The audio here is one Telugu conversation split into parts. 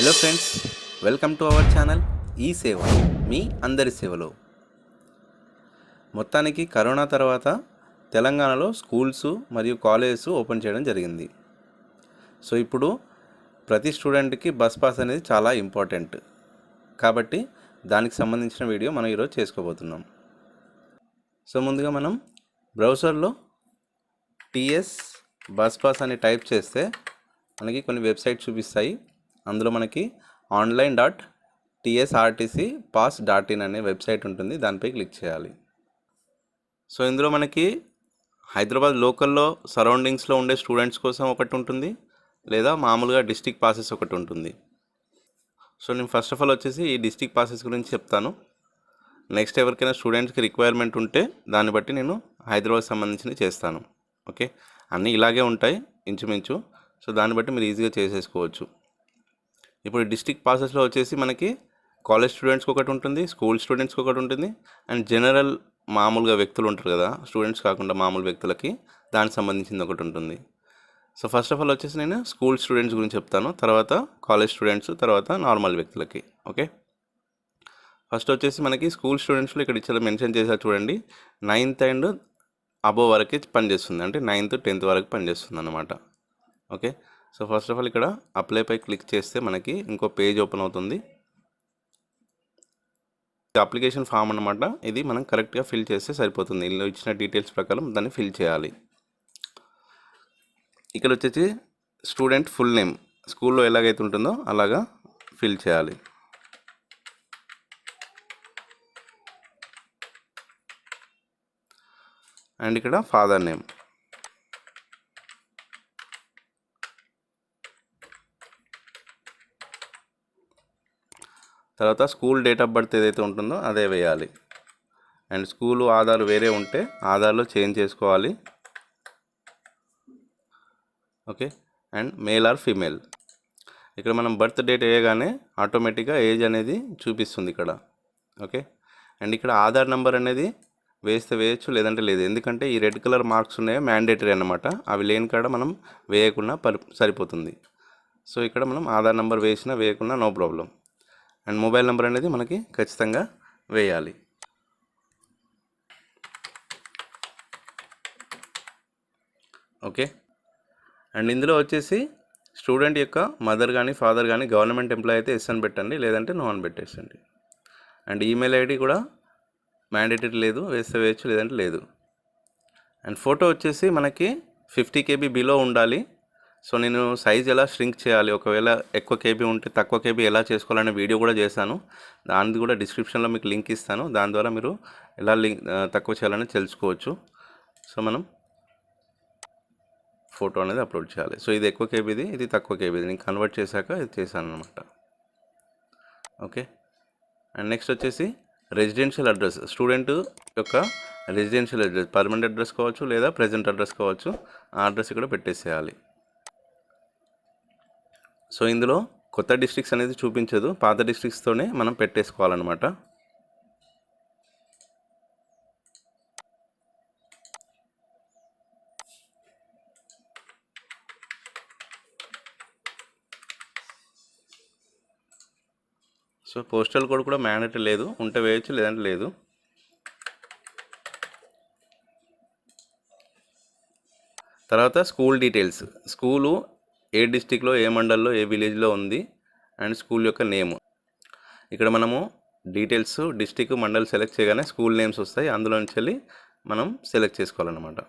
Hello friends, welcome to our channel ఈ సేవ మీ అందరి సేవలో. మొత్తానికి కరోనా తర్వాత తెలంగాణలో స్కూల్స్ మరియు కాలేజెస్ ఓపెన్ చేయడం జరిగింది. సో ఇప్పుడు ప్రతి స్టూడెంట్కి బస్ పాస్ అనేది చాలా ఇంపార్టెంట్. కాబట్టి దానికి సంబంధించిన వీడియో మనం ఈరోజు చేసుకోబోతున్నాం. సో ముందుగా మనం బ్రౌజర్లో టీఎస్ బస్ పాస్ అని టైప్ చేస్తే మనకి కొన్ని వెబ్సైట్ చూపిస్తాయి. అందులో మనకి online.tsrtcpass.in అనే వెబ్సైట్ ఉంటుంది. దానిపై క్లిక్ చేయాలి. సో ఇందులో మనకి హైదరాబాద్ లోకల్లో సరౌండింగ్స్లో ఉండే స్టూడెంట్స్ కోసం ఒకటి ఉంటుంది, లేదా మామూలుగా డిస్ట్రిక్ట్ పాసెస్ ఒకటి ఉంటుంది. సో నేను ఫస్ట్ ఆఫ్ ఆల్ వచ్చేసి ఈ డిస్ట్రిక్ట్ పాసెస్ గురించి చెప్తాను. నెక్స్ట్ ఎవరికైనా స్టూడెంట్స్కి రిక్వైర్మెంట్ ఉంటే దాన్ని బట్టి నేను హైదరాబాద్ సంబంధించినవి చేస్తాను. ఓకే, అన్నీ ఇలాగే ఉంటాయి ఇంచుమించు. సో దాన్ని బట్టి మీరు ఈజీగా చేసేసుకోవచ్చు. ఇప్పుడు డిస్ట్రిక్ట్ పాసెస్లో వచ్చేసి మనకి కాలేజ్ స్టూడెంట్స్కి ఒకటి ఉంటుంది, స్కూల్ స్టూడెంట్స్కి ఒకటి ఉంటుంది, అండ్ జనరల్ మామూలుగా వ్యక్తులు ఉంటారు కదా, స్టూడెంట్స్ కాకుండా మామూలు వ్యక్తులకి దానికి సంబంధించింది ఒకటి ఉంటుంది. సో ఫస్ట్ ఆఫ్ ఆల్ వచ్చేసి నేను స్కూల్ స్టూడెంట్స్ గురించి చెప్తాను, తర్వాత కాలేజ్ స్టూడెంట్స్, తర్వాత నార్మల్ వ్యక్తులకి. ఓకే, ఫస్ట్ వచ్చేసి మనకి స్కూల్ స్టూడెంట్స్లో ఇక్కడ ఇచ్చారు, మెన్షన్ చేశారు చూడండి, 9th అండ్ అబోవ్ వరకు పనిచేస్తుంది, అంటే 9th 10th వరకు పనిచేస్తుంది అన్నమాట. Okay, so first of all ఇక్కడ అప్లైపై క్లిక్ చేస్తే మనకి ఇంకో పేజ్ ఓపెన్ అవుతుంది. అప్లికేషన్ ఫామ్ అన్నమాట. ఇది మనం కరెక్ట్గా ఫిల్ చేస్తే సరిపోతుంది. ఇందులో ఇచ్చిన డీటెయిల్స్ ప్రకారం దాన్ని ఫిల్ చేయాలి. ఇక్కడ వచ్చేసి స్టూడెంట్ ఫుల్ నేమ్ స్కూల్లో ఎలాగైతే ఉంటుందో అలాగా ఫిల్ చేయాలి. అండ్ ఇక్కడ ఫాదర్ నేమ్, తర్వాత స్కూల్ డేట్ ఆఫ్ బర్త్ ఏదైతే ఉంటుందో అదే వేయాలి. అండ్ స్కూలు ఆధార్ వేరే ఉంటే ఆధార్లో చేంజ్ చేసుకోవాలి. Okay, and male or female. ఇక్కడ మనం బర్త్ డేట్ వేయగానే ఆటోమేటిక్గా ఏజ్ అనేది చూపిస్తుంది ఇక్కడ. ఓకే, అండ్ ఇక్కడ ఆధార్ నెంబర్ అనేది వేస్తే వేయచ్చు, లేదంటే లేదు. ఎందుకంటే ఈ రెడ్ కలర్ మార్క్స్ ఉన్నాయో మ్యాండేటరీ అన్నమాట. అవి లేని కాడ మనం వేయకుండా సరిపోతుంది. సో ఇక్కడ మనం ఆధార్ నెంబర్ వేసినా వేయకున్నా no problem. And mobile number అనేది మనకి ఖచ్చితంగా వేయాలి. ఓకే, అండ్ ఇందులో వచ్చేసి స్టూడెంట్ యొక్క మదర్ కానీ ఫాదర్ కానీ గవర్నమెంట్ ఎంప్లాయీ అయితే ఎస్ అని పెట్టండి, లేదంటే నో అని పెట్టేసండి. అండ్ ఈమెయిల్ ఐడి కూడా మ్యాండేటరీ లేదు, వేస్తే వేయచ్చు, లేదంటే లేదు. అండ్ ఫోటో వచ్చేసి మనకి 50 KB బిలో ఉండాలి. సో నేను సైజ్ ఎలా ష్రింక్ చేయాలి, ఒకవేళ ఎక్కువ KB ఉంటే తక్కువ KB ఎలా చేసుకోవాలనే వీడియో కూడా చేశాను. దానిది కూడా డిస్క్రిప్షన్లో మీకు లింక్ ఇస్తాను. దాని ద్వారా మీరు ఎలా తక్కువ చేయాలని తెలుసుకోవచ్చు. సో మనం ఫోటో అనేది అప్లోడ్ చేయాలి. సో ఇది ఎక్కువ KBది, ఇది తక్కువ KBది. నేను కన్వర్ట్ చేశాక ఇది చేశాను అనమాట. ఓకే, అండ్ నెక్స్ట్ వచ్చేసి రెసిడెన్షియల్ అడ్రస్, స్టూడెంట్ యొక్క రెసిడెన్షియల్ అడ్రస్, పర్మనెంట్ అడ్రస్ కావచ్చు లేదా ప్రెజెంట్ అడ్రస్ కావచ్చు, ఆ అడ్రస్ ఇక్కడ పెట్టేసేయాలి. సో ఇందులో కొత్త డిస్ట్రిక్ట్స్ అనేది చూపించదు, పాత డిస్ట్రిక్ట్స్తోనే మనం పెట్టేసుకోవాలన్నమాట. సో పోస్టల్ కోడ్ కూడా మ్యాండేటరీ లేదు, ఉంటే వేయచ్చు, లేదంటే లేదు. తర్వాత స్కూల్ డీటెయిల్స్, స్కూలు ఏ డిస్టిక్లో, ఏ మండల్లో, ఏ విలేజ్లో ఉంది, అండ్ స్కూల్ యొక్క నేమ్. ఇక్కడ మనము డీటెయిల్స్ డిస్టిక్ మండల్ సెలెక్ట్ చేయగానే స్కూల్ నేమ్స్ వస్తాయి. అందులో నుంచి వెళ్ళి మనం సెలెక్ట్ చేసుకోవాలన్నమాట.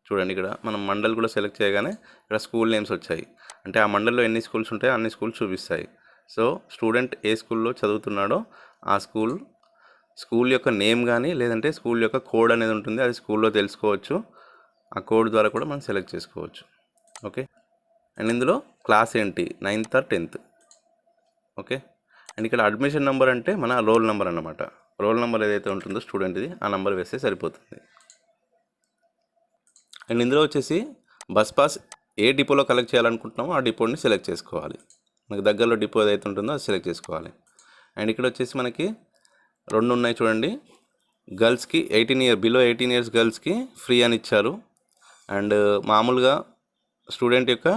చూడండి, ఇక్కడ మనం మండల్ కూడా సెలెక్ట్ చేయగానే ఇక్కడ స్కూల్ నేమ్స్ వచ్చాయి. అంటే ఆ మండల్లో ఎన్ని స్కూల్స్ ఉంటాయో అన్ని స్కూల్స్ చూపిస్తాయి. సో స్టూడెంట్ ఏ స్కూల్లో చదువుతున్నాడో ఆ స్కూల్ యొక్క నేమ్ కానీ, లేదంటే స్కూల్ యొక్క కోడ్ అనేది ఉంటుంది, అది స్కూల్లో తెలుసుకోవచ్చు. ఆ కోడ్ ద్వారా కూడా మనం సెలెక్ట్ చేసుకోవచ్చు. ఓకే, అండ్ ఇందులో క్లాస్ ఏంటి, 9th or 10th. Okay, and ఇక్కడ అడ్మిషన్ నెంబర్ అంటే మన రోల్ నెంబర్ అన్నమాట. రోల్ నెంబర్ ఏదైతే ఉంటుందో స్టూడెంట్ది ఆ నెంబర్ వేస్తే సరిపోతుంది. అండ్ ఇందులో వచ్చేసి బస్ పాస్ ఏ డిపోలో కలెక్ట్ చేయాలనుకుంటున్నామో ఆ డిపోని సెలెక్ట్ చేసుకోవాలి. మనకి దగ్గరలో డిపో ఏదైతే ఉంటుందో అది సెలెక్ట్ చేసుకోవాలి. అండ్ ఇక్కడ వచ్చేసి మనకి 2 ఉన్నాయి చూడండి. గర్ల్స్కి 18 years బిలో 18 years గర్ల్స్కి ఫ్రీ అని ఇచ్చారు. అండ్ మామూలుగా స్టూడెంట్ యొక్క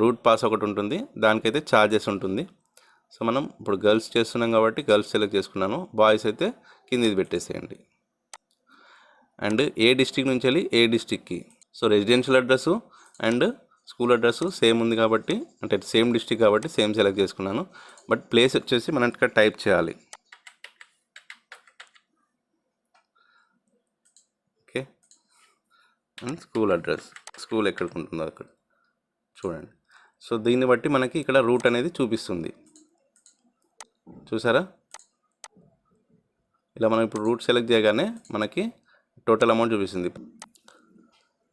రూట్ పాస్ ఒకటి ఉంటుంది, దానికైతే ఛార్జెస్ ఉంటుంది. సో మనం ఇప్పుడు గర్ల్స్ చేస్తున్నాం కాబట్టి గర్ల్స్ సెలెక్ట్ చేసుకున్నాను. బాయ్స్ అయితే కిందిది పెట్టేసేయండి. అండ్ ఏ డిస్టిక్ నుంచి వెళ్ళి ఏ డిస్టిక్కి, so residential address and school address same ఉంది కాబట్టి, అంటే సేమ్ డిస్టిక్ కాబట్టి సేమ్ సెలెక్ట్ చేసుకున్నాను. బట్ ప్లేస్ వచ్చేసి మనం ఇక్కడ టైప్ చేయాలి. Okay, and school address, school ఎక్కడికి ఉంటుందో అక్కడ చూడండి. సో దీన్ని బట్టి మనకి ఇక్కడ రూట్ అనేది చూపిస్తుంది. చూసారా, ఇలా మనం ఇప్పుడు రూట్ సెలెక్ట్ చేయగానే మనకి టోటల్ అమౌంట్ చూపిస్తుంది.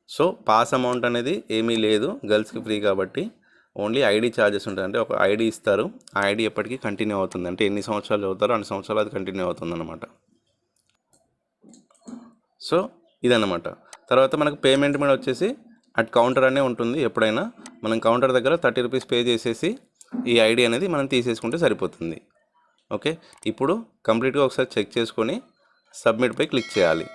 సో పాస్ అమౌంట్ అనేది ఏమీ లేదు, గర్ల్స్కి ఫ్రీ కాబట్టి. ఓన్లీ ఐడి ఛార్జెస్ ఉంటాయి. అంటే ఒక ఐడి ఇస్తారు, ఆ ఐడి ఎప్పటికీ కంటిన్యూ అవుతుంది. అంటే ఎన్ని సంవత్సరాలు చదువుతారో అన్ని సంవత్సరాలు అది కంటిన్యూ అవుతుంది అన్నమాట. సో ఇదన్నమాట. తర్వాత మనకు పేమెంట్ మీద వచ్చేసి అట్ కౌంటర్ అనే ఉంటుంది. ఎప్పుడైనా మనం కౌంటర్ దగ్గర 30 రూపీస్ పే చేసేసి ఈ ఐడి అనేది మనం తీసేసుకుంటే సరిపోతుంది. ఓకే, ఇప్పుడు కంప్లీట్గా ఒకసారి చెక్ చేసుకొని సబ్మిట్పై క్లిక్ చేయాలి.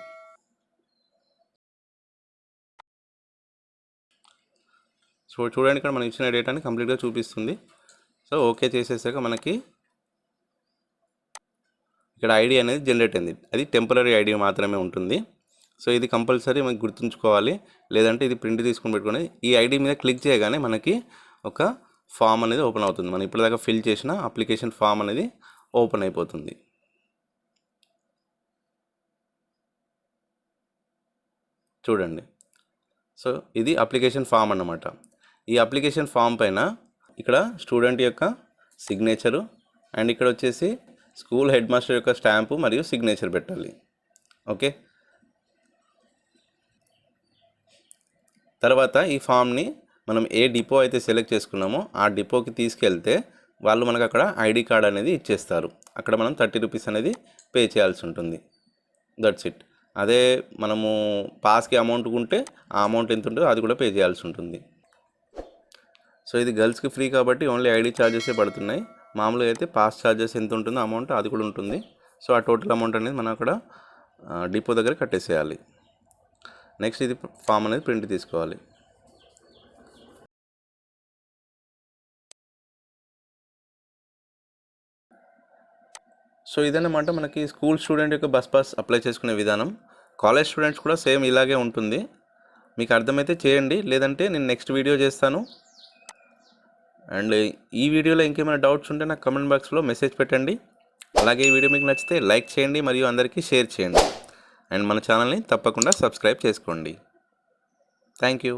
సో చూడండి, ఇక్కడ మనం ఇచ్చిన డేటాని కంప్లీట్గా చూపిస్తుంది. సో ఓకే చేసేసాక మనకి ఇక్కడ ఐడి అనేది జనరేట్ అయింది. అది టెంపరీ ఐడి మాత్రమే ఉంటుంది. సో ఇది కంపల్సరీ మనకి గుర్తుంచుకోవాలి, లేదంటే ఇది ప్రింట్ తీసుకొని పెట్టుకొని ఈ ఐడి మీద క్లిక్ చేయగానే మనకి ఒక ఫామ్ అనేది ఓపెన్ అవుతుంది. మనం ఇప్పటిదాకా ఫిల్ చేసిన అప్లికేషన్ ఫామ్ అనేది ఓపెన్ అయిపోతుంది. చూడండి, సో ఇది అప్లికేషన్ ఫామ్ అన్నమాట. ఈ అప్లికేషన్ ఫామ్ పైన ఇక్కడ స్టూడెంట్ యొక్క సిగ్నేచరు అండ్ ఇక్కడ వచ్చేసి స్కూల్ హెడ్ మాస్టర్ యొక్క స్టాంపు మరియు సిగ్నేచర్ పెట్టాలి. ఓకే, తర్వాత ఈ ఫామ్ని మనం ఏ డిపో అయితే సెలెక్ట్ చేసుకున్నామో ఆ డిపోకి తీసుకెళ్తే వాళ్ళు మనకు అక్కడ ఐడి కార్డ్ అనేది ఇచ్చేస్తారు. అక్కడ మనం 30 రూపీస్ అనేది పే చేయాల్సి ఉంటుంది. That's it. అదే మనము పాస్కి అమౌంట్ ఉంటే ఆ అమౌంట్ ఎంత ఉంటుందో అది కూడా పే చేయాల్సి ఉంటుంది. సో ఇది గర్ల్స్కి ఫ్రీ కాబట్టి ఓన్లీ ఐడి ఛార్జెసే పడుతున్నాయి. మామూలుగా అయితే పాస్ ఛార్జెస్ ఎంత ఉంటుందో అమౌంట్ అది కూడా ఉంటుంది. సో ఆ టోటల్ అమౌంట్ అనేది మనం అక్కడ డిపో దగ్గర కట్టేసేయాలి. నెక్స్ట్ ఇది ఫామ్ అనేది ప్రింట్ తీసుకోవాలి. సో ఇదన్నమాట మనకి స్కూల్ స్టూడెంట్ యొక్క బస్ పాస్ అప్లై చేసుకునే విధానం. కాలేజ్ స్టూడెంట్స్ కూడా సేమ్ ఇలాగే ఉంటుంది. మీకు అర్థమైతే చేయండి, లేదంటే నేను నెక్స్ట్ వీడియో చేస్తాను. అండ్ ఈ వీడియోలో ఇంకేమైనా డౌట్స్ ఉంటే నాకు కమెంట్ బాక్స్లో మెసేజ్ పెట్టండి. అలాగే ఈ వీడియో మీకు నచ్చితే లైక్ చేయండి మరియు అందరికీ షేర్ చేయండి. అండ్ మన ఛానల్ని తప్పకుండా సబ్స్క్రైబ్ చేసుకోండి. Thank you.